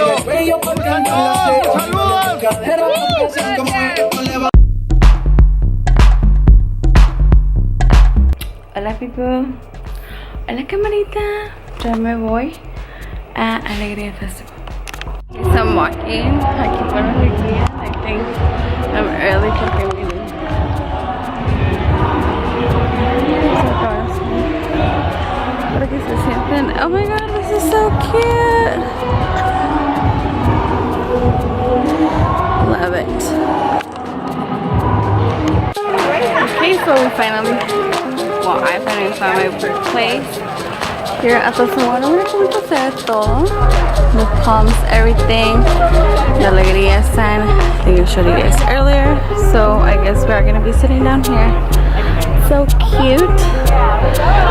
Hola people, hola camarita, ya me voy a Alegria Fest. Yes, I'm walking, aquí por Alegria. I think I'm early porque miren. Para que se sienten. Oh my god, this is so cute. Love it. Okay, so we finally, I finally found my birthplace here at the salon. We're going to hacer todo. The palms, everything. The Alegria estan. I think I showed you guys earlier. So I guess we're going to be sitting down here. So cute.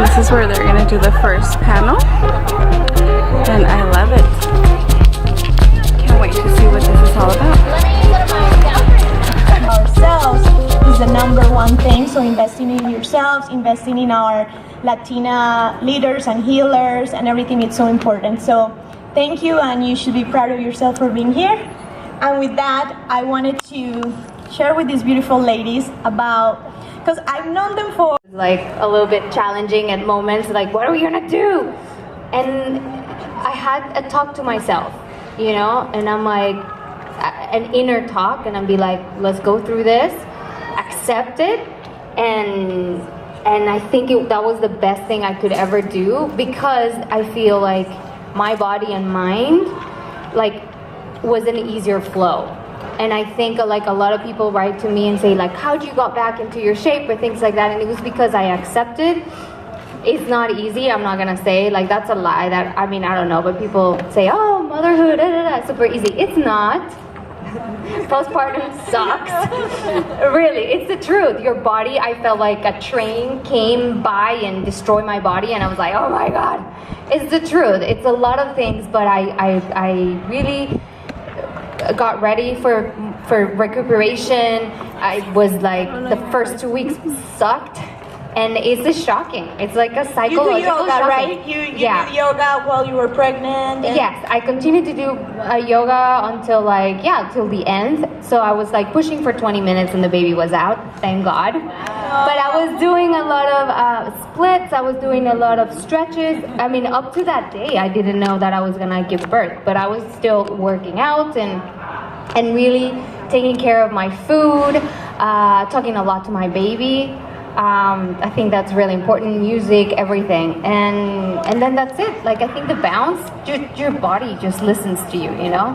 This is where they're going to do the first panel. And I love it. Can't wait to see what this is all about. Ourselves is the #1 thing, so investing in yourselves, investing in our Latina leaders and healers and everything is so important. So thank you, and you should be proud of yourself for being here. And with that, I wanted to share with these beautiful ladies about, because I've known them for like a little bit challenging at moments, like what are we gonna do? And I had a talk to myself, you know, and I'm like, an inner talk, and I'd be like, let's go through this, accept it, and I think that was the best thing I could ever do, because I feel like my body and mind like was an easier flow. And I think like a lot of people write to me and say like, how'd you got back into your shape or things like that, and it was because I accepted. It's not easy, I'm not gonna say, like that's a lie, that, I mean, I don't know, but people say, oh, motherhood, super easy. It's not. Postpartum sucks. Really, it's the truth. Your body, I felt like a train came by and destroyed my body, and I was like, oh my god. It's the truth. It's a lot of things, but I really got ready for recuperation. I was like, the first 2 weeks sucked. And it's just shocking. It's like a psychological You do yoga, shocking. right? You did yoga while you were pregnant? Yes, I continued to do yoga until like, till the end. So I was like pushing for 20 minutes and the baby was out, thank God. But I was doing a lot of splits, I was doing a lot of stretches. I mean, up to that day, I didn't know that I was gonna give birth, but I was still working out and really taking care of my food, talking a lot to my baby. I think that's really important. Music, everything, and then that's it. Like I think the bounce, your body just listens to you. You know,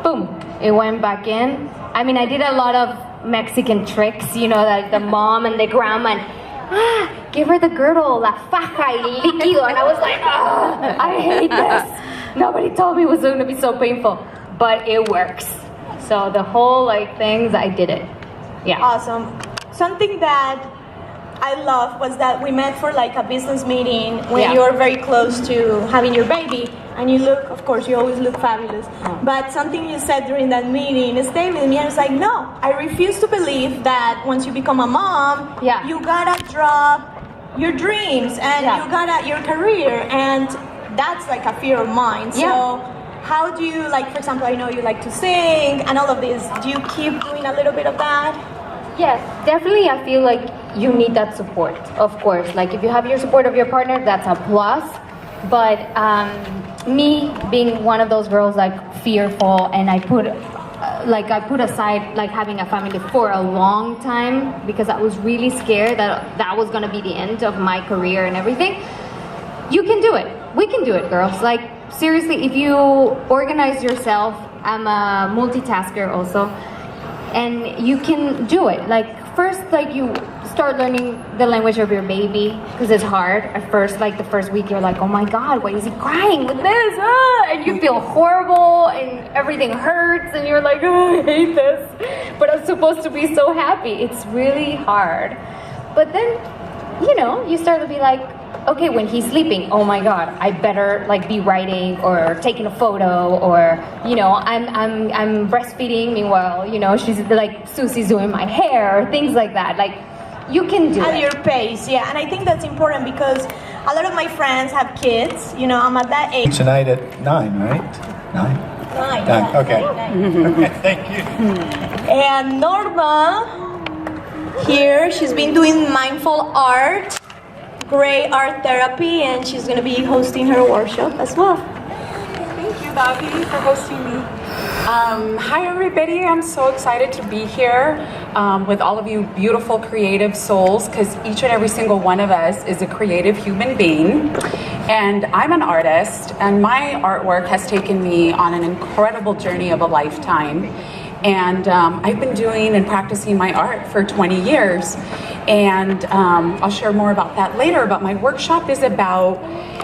boom, it went back in. I mean, I did a lot of Mexican tricks. You know, like the mom and the grandma, and, give her the girdle, la faja y líquido, and I was like, I hate this. Nobody told me it was going to be so painful, but it works. So the whole like things, I did it. Yeah. Awesome. Something that I love was that we met for like a business meeting when you're very close to having your baby, and you look, of course, you always look fabulous. But something you said during that meeting stayed with me. I was like, no, I refuse to believe that once you become a mom, you gotta drop your dreams and you gotta your career, and that's like a fear of mine. So how do you, like, for example, I know you like to sing and all of this. Do you keep doing a little bit of that? Yes, definitely. I feel like you need that support, of course. Like if you have your support of your partner, that's a plus. But me being one of those girls like fearful, and I put aside like having a family for a long time because I was really scared that that was gonna be the end of my career and everything. You can do it. We can do it, girls. Like seriously, if you organize yourself, I'm a multitasker also. And you can do it. Like first, like you start learning the language of your baby because it's hard at first. Like the first week, you're like, oh my God, why is he crying with this? And you feel horrible, and everything hurts, and you're like, oh, I hate this. But I'm supposed to be so happy. It's really hard. But then, you know, you start to be like, okay, when he's sleeping, oh my God, I better like be writing or taking a photo, or you know, I'm breastfeeding. Meanwhile, you know, she's like Susie's doing my hair, or things like that. Like you can do at it. your pace, yeah. And I think that's important because a lot of my friends have kids. You know, I'm at that age. Tonight at 9, right? 9. Done. Okay. Okay, thank you. And Norma, here, she's been doing mindful art, great art therapy, and she's going to be hosting her workshop as well. Thank you, Vadhir, for hosting me. Hi, everybody. I'm so excited to be here with all of you beautiful, creative souls, because each and every single one of us is a creative human being. And I'm an artist, and my artwork has taken me on an incredible journey of a lifetime. And I've been doing and practicing my art for 20 years. And I'll share more about that later, but my workshop is about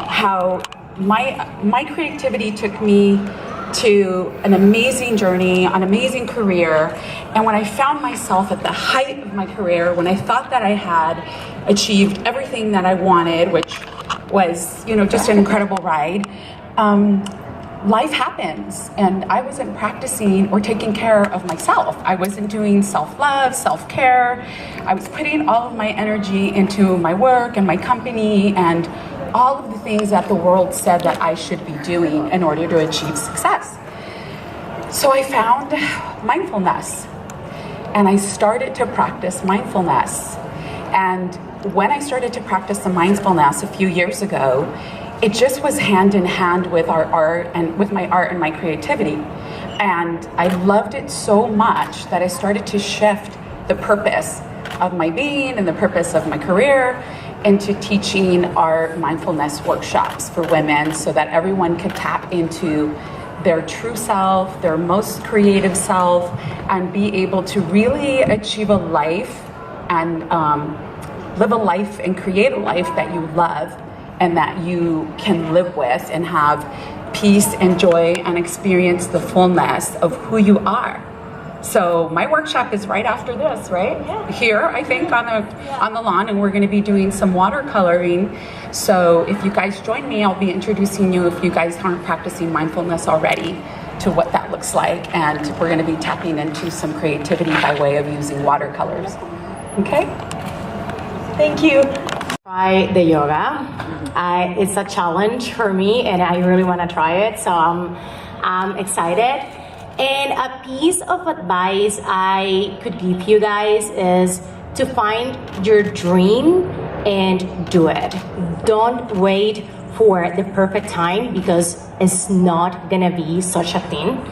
how my creativity took me to an amazing journey, an amazing career. And when I found myself at the height of my career, when I thought that I had achieved everything that I wanted, which was, just an incredible ride, life happens, and I wasn't practicing or taking care of myself. I wasn't doing self-love, self-care. I was putting all of my energy into my work and my company and all of the things that the world said that I should be doing in order to achieve success. So I found mindfulness, and I started to practice mindfulness. And when I started to practice the mindfulness a few years ago, it just was hand in hand with our art and with my art and my creativity. And I loved it so much that I started to shift the purpose of my being and the purpose of my career into teaching our mindfulness workshops for women so that everyone could tap into their true self, their most creative self, and be able to really achieve a life and live a life and create a life that you love and that you can live with and have peace and joy and experience the fullness of who you are. So my workshop is right after this, right? Yeah. Here, I think, on the lawn, and we're going to be doing some watercoloring. So if you guys join me, I'll be introducing you, if you guys aren't practicing mindfulness already, to what that looks like. And we're going to be tapping into some creativity by way of using watercolors. Okay? Thank you. Try the yoga. It's a challenge for me, and I really want to try it, so I'm excited. And a piece of advice I could give you guys is to find your dream and do it. Don't wait for the perfect time, because it's not gonna be such a thing.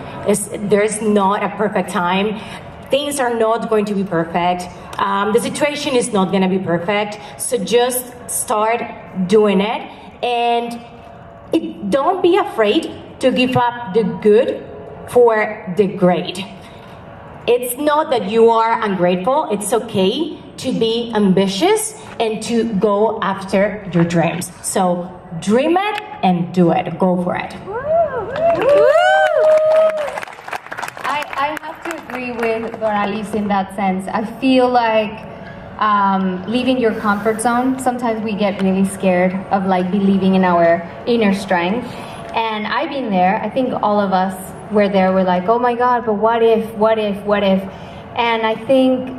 There's not a perfect time. Things are not going to be perfect. The situation is not gonna be perfect. So just start doing it, and don't be afraid to give up the good for the great. It's not that you are ungrateful. It's okay to be ambitious and to go after your dreams. So dream it and do it. Go for it. I have to agree with Doralis in that sense. I feel like leaving your comfort zone, sometimes we get really scared of believing in our inner strength. And I've been there. I think all of us were there. We're like, oh my God, but what if? And I think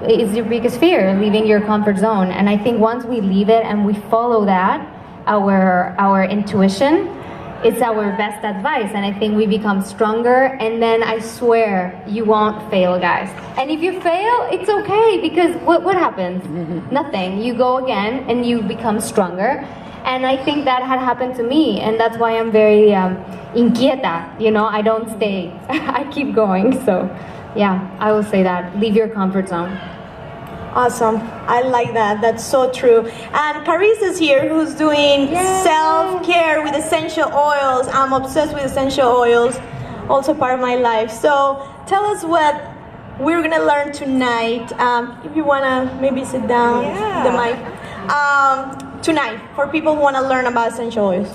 is your biggest fear, leaving your comfort zone. And I think once we leave it and we follow that, our intuition, it's our best advice. And I think we become stronger. And then I swear you won't fail, guys. And if you fail, it's okay, because what happens? Nothing. You go again and you become stronger. And I think that had happened to me, and that's why I'm very inquieta, I don't stay. I keep going, so yeah, I will say that. Leave your comfort zone. Awesome. I like that. That's so true. And Carissa's here, who's doing self-care with essential oils. I'm obsessed with essential oils, also part of my life. So tell us what we're going to learn tonight. If you want to maybe sit down, the mic. Tonight, for people who want to learn about essential oils.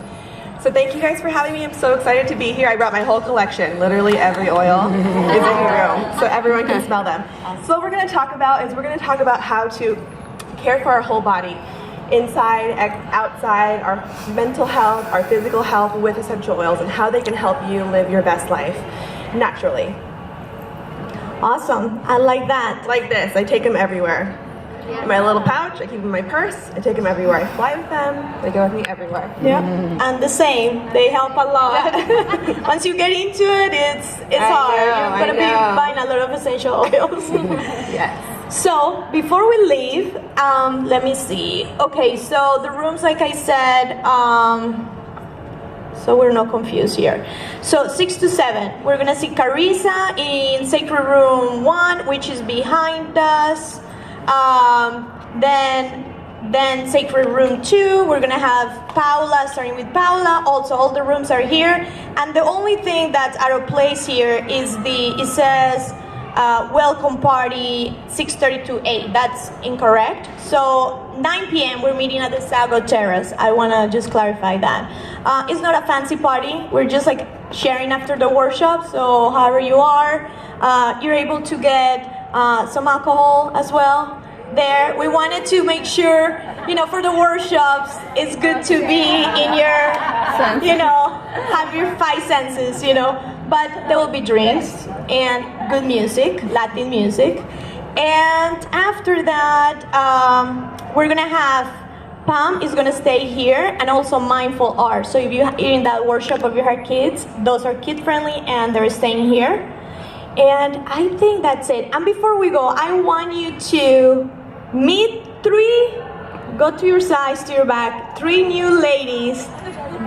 So thank you guys for having me. I'm so excited to be here. I brought my whole collection. Literally every oil is in the room, so everyone can smell them. So what we're going to talk about is how to care for our whole body, inside, outside, our mental health, our physical health with essential oils, and how they can help you live your best life naturally. Awesome. I like that. Like this. I take them everywhere. in my little pouch. I keep them in my purse. I take them everywhere. I fly with them. They go with me everywhere. Yeah, and the same. They help a lot. Once you get into it, it's hard. You're gonna be buying a lot of essential oils. Yes. So before we leave, let me see. Okay, so the rooms, like I said, so we're not confused here. So 6 to 7, we're gonna see Carissa in Sacred Room 1, which is behind us. Then Sacred Room 2, we're gonna have Paula, starting with Paula. Also, all the rooms are here. And the only thing that's out of place here is it says, welcome party 6:30 to 8. That's incorrect. So 9 p.m. we're meeting at the Sago Terrace. I want to just clarify that. It's not a fancy party. We're just like sharing after the workshop. So however you are, you're able to get some alcohol as well there. We wanted to make sure, for the workshops, it's good to be in your, have your 5 senses, But there will be drinks and good music, Latin music. And after that, we're gonna have Pam is gonna stay here, and also mindful art. So if you're in that workshop of your kids, those are kid friendly and they're staying here. And I think that's it. And before we go, I want you to meet 3, go to your sides, to your back, 3 new ladies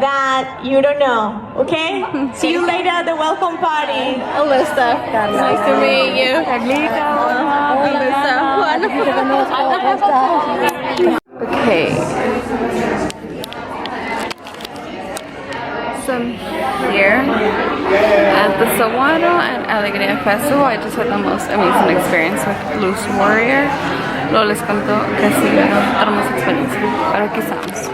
that you don't know, okay? See you later at the welcome party. Alyssa, nice to meet you. Alyssa, okay. So I'm here at the Saguaro and Alegria Festival. I just had the most amazing experience with Loose Warrior. Luego les cuento que ha sido una hermosa experiencia. Pero aquí estamos.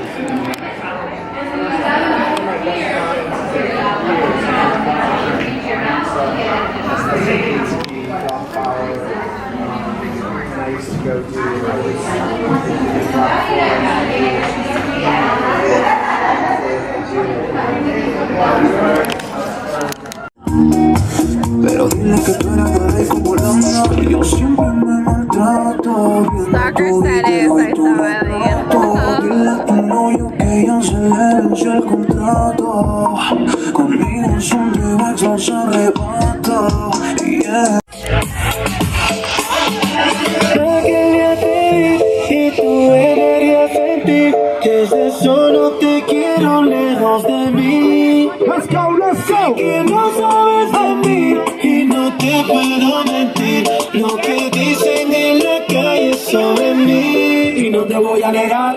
Pero dile que tú eres bebé como la onda. Yo siempre me maltrato. Stalker status, I saw earlier. Dile a tu novio que ya se le venció el contrato. Conmigo es un Derbez, no se arrebata. Yeah. Aquella te vi y tú deberías sentir que desde solo te quiero lejos de mí. Let's go, let's go. Que no sabes de mí y no te puedo mentir. Lo que dicen en la calle sobre mí y no te voy a negar.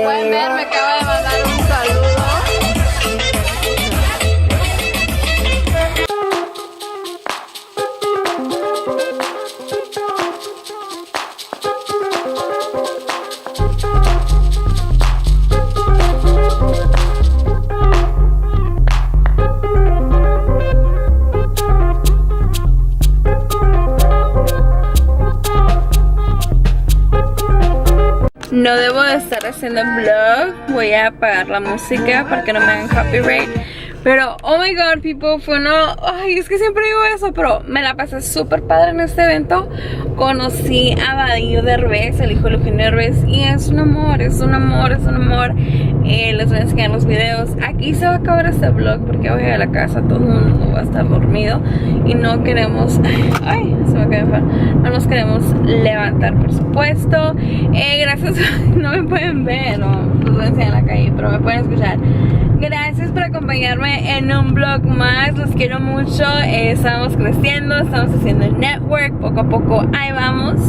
Pueden ver, me acaba de mandar un saludo. No debo de estar haciendo vlog. Voy a apagar la música para que no me hagan copyright. Pero, oh my god, people, fue uno... Ay, es que siempre digo eso, pero me la pasé súper padre en este evento. Conocí a Vadhir Derbez, el hijo de Eugenio Derbez, y es un amor, es un amor, es un amor. Les voy a enseñar los videos. Aquí se va a acabar este vlog porque voy a la casa, todo el mundo va a estar dormido. Y no queremos... Ay, se me acaba de enfadar. No nos queremos levantar, por supuesto. Gracias, no me pueden ver, no los voy a enseñar en la calle, pero me pueden escuchar. Gracias por acompañarme en un vlog más, los quiero mucho, estamos creciendo, estamos haciendo el network, poco a poco ahí vamos,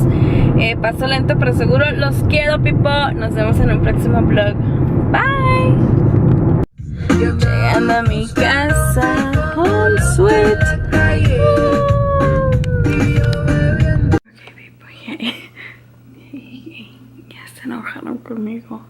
paso lento pero seguro, los quiero people, nos vemos en un próximo vlog, bye. Llegando a mi casa, home sweet. Ok people, ya se enojaron conmigo.